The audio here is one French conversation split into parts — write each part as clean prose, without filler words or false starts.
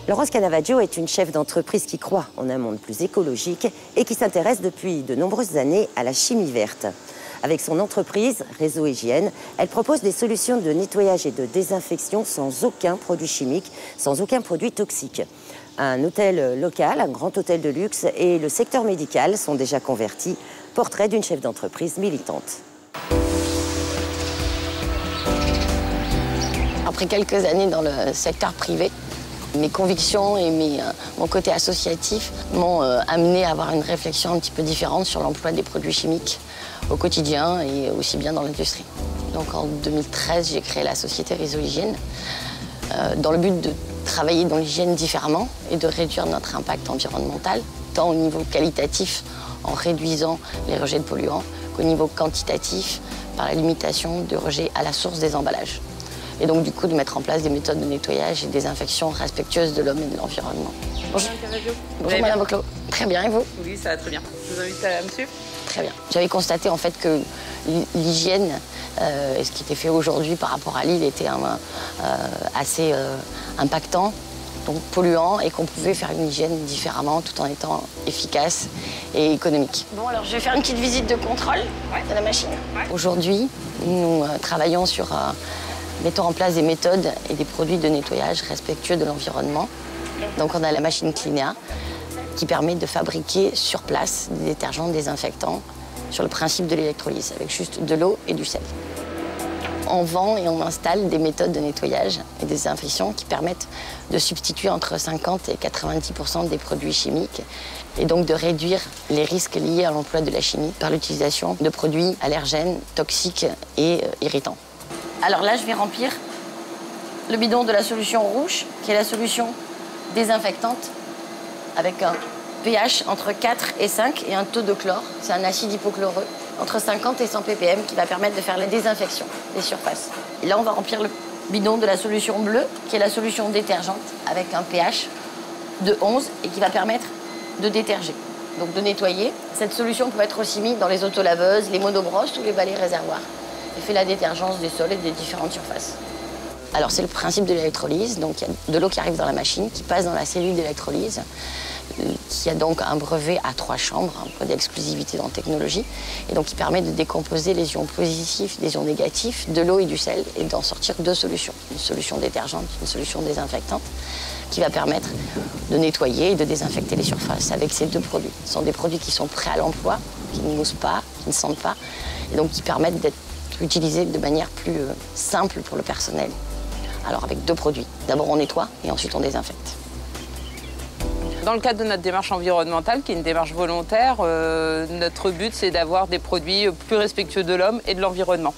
Laurence Canavaggio est une chef d'entreprise qui croit en un monde plus écologique et qui s'intéresse depuis de nombreuses années à la chimie verte. Avec son entreprise, Réseau Hygiène, elle propose des solutions de nettoyage et de désinfection sans aucun produit chimique, sans aucun produit toxique. Un hôtel local, un grand hôtel de luxe et le secteur médical sont déjà convertis. Portrait d'une chef d'entreprise militante. Après quelques années dans le secteur privé, mes convictions et mon côté associatif m'ont amené à avoir une réflexion un petit peu différente sur l'emploi des produits chimiques au quotidien et aussi bien dans l'industrie. Donc en 2013, j'ai créé la société Réseau Hygiène dans le but de travailler dans l'hygiène différemment et de réduire notre impact environnemental, tant au niveau qualitatif en réduisant les rejets de polluants qu'au niveau quantitatif par la limitation de rejets à la source des emballages. Et donc, du coup, de mettre en place des méthodes de nettoyage et de désinfection respectueuses de l'homme et de l'environnement. Bonjour. Bonjour, Madame Boclot. Très bien, et vous? Oui, ça va très bien. Je vous invite à me suivre. Très bien. J'avais constaté, en fait, que l'hygiène, ce qui était fait aujourd'hui par rapport à Lille, était assez impactant, donc polluant, et qu'on pouvait faire une hygiène différemment tout en étant efficace et économique. Bon, alors, je vais faire une petite visite de contrôle de la machine. Aujourd'hui, nous travaillons sur... mettons en place des méthodes et des produits de nettoyage respectueux de l'environnement. Donc on a la machine Clinea qui permet de fabriquer sur place des détergents désinfectants sur le principe de l'électrolyse, avec juste de l'eau et du sel. On vend et on installe des méthodes de nettoyage et des désinfections qui permettent de substituer entre 50 et 90% des produits chimiques et donc de réduire les risques liés à l'emploi de la chimie par l'utilisation de produits allergènes, toxiques et irritants. Alors là, je vais remplir le bidon de la solution rouge, qui est la solution désinfectante, avec un pH entre 4 et 5 et un taux de chlore, c'est un acide hypochloreux, entre 50 et 100 ppm, qui va permettre de faire la désinfection des surfaces. Et là, on va remplir le bidon de la solution bleue, qui est la solution détergente, avec un pH de 11 et qui va permettre de déterger, donc de nettoyer. Cette solution peut être aussi mise dans les autolaveuses, les monobrosses ou les balais réservoirs. Elle fait la détergence des sols et des différentes surfaces. Alors c'est le principe de l'électrolyse, donc il y a de l'eau qui arrive dans la machine, qui passe dans la cellule d'électrolyse, qui a donc un brevet à 3 chambres, un brevet d'exclusivité dans la technologie, et donc qui permet de décomposer les ions positifs, les ions négatifs, de l'eau et du sel, et d'en sortir 2 solutions. Une solution détergente, une solution désinfectante, qui va permettre de nettoyer et de désinfecter les surfaces avec ces 2 produits. Ce sont des produits qui sont prêts à l'emploi, qui ne moussent pas, qui ne sentent pas, et donc qui permettent d'être utilisés de manière plus simple pour le personnel. Alors avec 2 produits. D'abord on nettoie et ensuite on désinfecte. Dans le cadre de notre démarche environnementale, qui est une démarche volontaire, notre but c'est d'avoir des produits plus respectueux de l'homme et de l'environnement.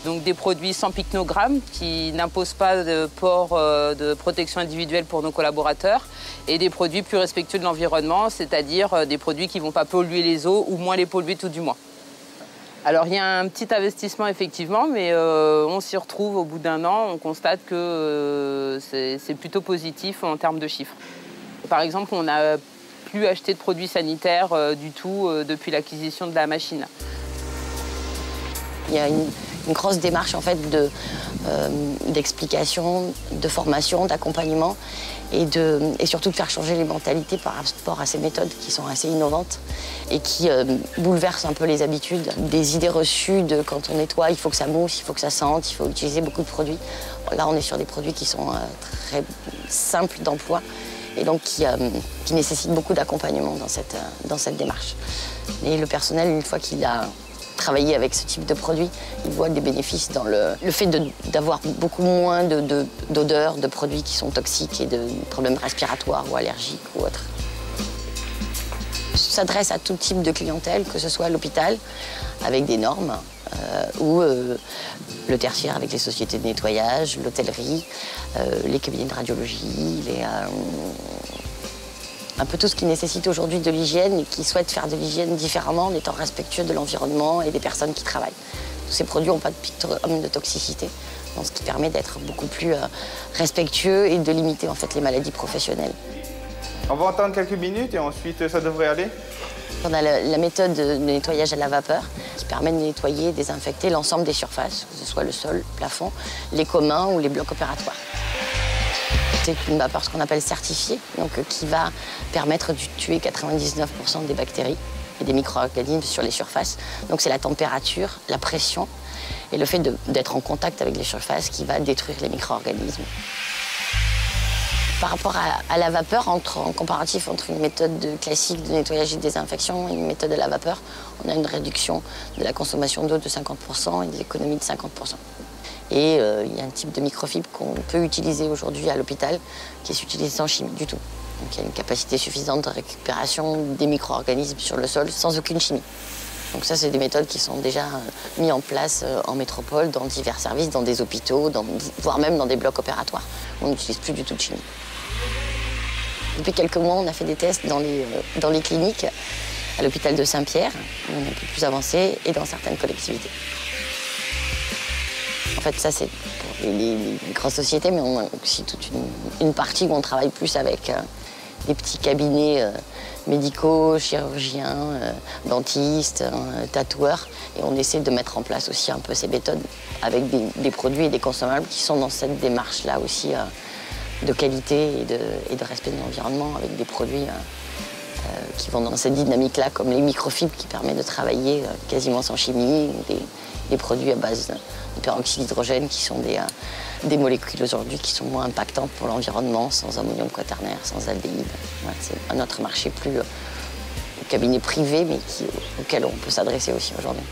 Donc des produits sans pictogramme qui n'imposent pas de port de protection individuelle pour nos collaborateurs et des produits plus respectueux de l'environnement, c'est-à-dire des produits qui ne vont pas polluer les eaux ou moins les polluer tout du moins. Alors il y a un petit investissement effectivement, mais on s'y retrouve au bout d'1 an, on constate que c'est plutôt positif en termes de chiffres. Par exemple, on n'a plus acheté de produits sanitaires du tout depuis l'acquisition de la machine. Il y a une grosse démarche en fait d'explication, de formation, d'accompagnement et surtout de faire changer les mentalités par rapport à ces méthodes qui sont assez innovantes et qui bouleversent un peu les habitudes, des idées reçues de quand on nettoie, il faut que ça mousse, il faut que ça sente, il faut utiliser beaucoup de produits. Là, on est sur des produits qui sont très simples d'emploi et donc qui nécessitent beaucoup d'accompagnement dans cette démarche. Et le personnel, une fois qu'il a travailler avec ce type de produit, ils voient des bénéfices dans le fait d'avoir beaucoup moins d'odeurs, de produits qui sont toxiques et de problèmes respiratoires ou allergiques ou autres. Ça s'adresse à tout type de clientèle, que ce soit à l'hôpital, avec des normes, ou le tertiaire avec les sociétés de nettoyage, l'hôtellerie, les cabinets de radiologie, un peu tout ce qui nécessite aujourd'hui de l'hygiène et qui souhaite faire de l'hygiène différemment en étant respectueux de l'environnement et des personnes qui travaillent. Tous ces produits n'ont pas de pictogramme de toxicité, donc ce qui permet d'être beaucoup plus respectueux et de limiter en fait les maladies professionnelles. On va attendre quelques minutes et ensuite ça devrait aller. On a la méthode de nettoyage à la vapeur qui permet de nettoyer et désinfecter l'ensemble des surfaces, que ce soit le sol, le plafond, les communs ou les blocs opératoires. C'est une vapeur, ce qu'on appelle certifiée, donc qui va permettre de tuer 99% des bactéries et des micro-organismes sur les surfaces. Donc c'est la température, la pression et le fait d'être en contact avec les surfaces qui va détruire les micro-organismes. Par rapport à la vapeur, en comparatif entre une méthode classique de nettoyage et de désinfection et une méthode à la vapeur, on a une réduction de la consommation d'eau de 50% et de l'économie de 50%. Et il y a un type de microfibre qu'on peut utiliser aujourd'hui à l'hôpital qui est utilisé sans chimie du tout. Donc il y a une capacité suffisante de récupération des micro-organismes sur le sol sans aucune chimie. Donc ça, c'est des méthodes qui sont déjà mises en place en métropole, dans divers services, dans des hôpitaux, voire même dans des blocs opératoires. On n'utilise plus du tout de chimie. Depuis quelques mois, on a fait des tests dans les cliniques, à l'hôpital de Saint-Pierre, où on est un peu plus avancé, et dans certaines collectivités. En fait, ça, c'est pour les grosses sociétés, mais on a aussi toute une partie où on travaille plus avec des petits cabinets médicaux, chirurgiens, dentistes, tatoueurs. Et on essaie de mettre en place aussi un peu ces méthodes avec des produits et des consommables qui sont dans cette démarche-là aussi de qualité et de respect de l'environnement, avec des produits qui vont dans cette dynamique-là, comme les microfibres qui permettent de travailler quasiment sans chimie, des produits à base de peroxyde d'hydrogène qui sont des molécules aujourd'hui qui sont moins impactantes pour l'environnement, sans ammonium quaternaire, sans aldéhyde. Voilà, c'est un autre marché plus cabinet privé, mais auquel on peut s'adresser aussi aujourd'hui.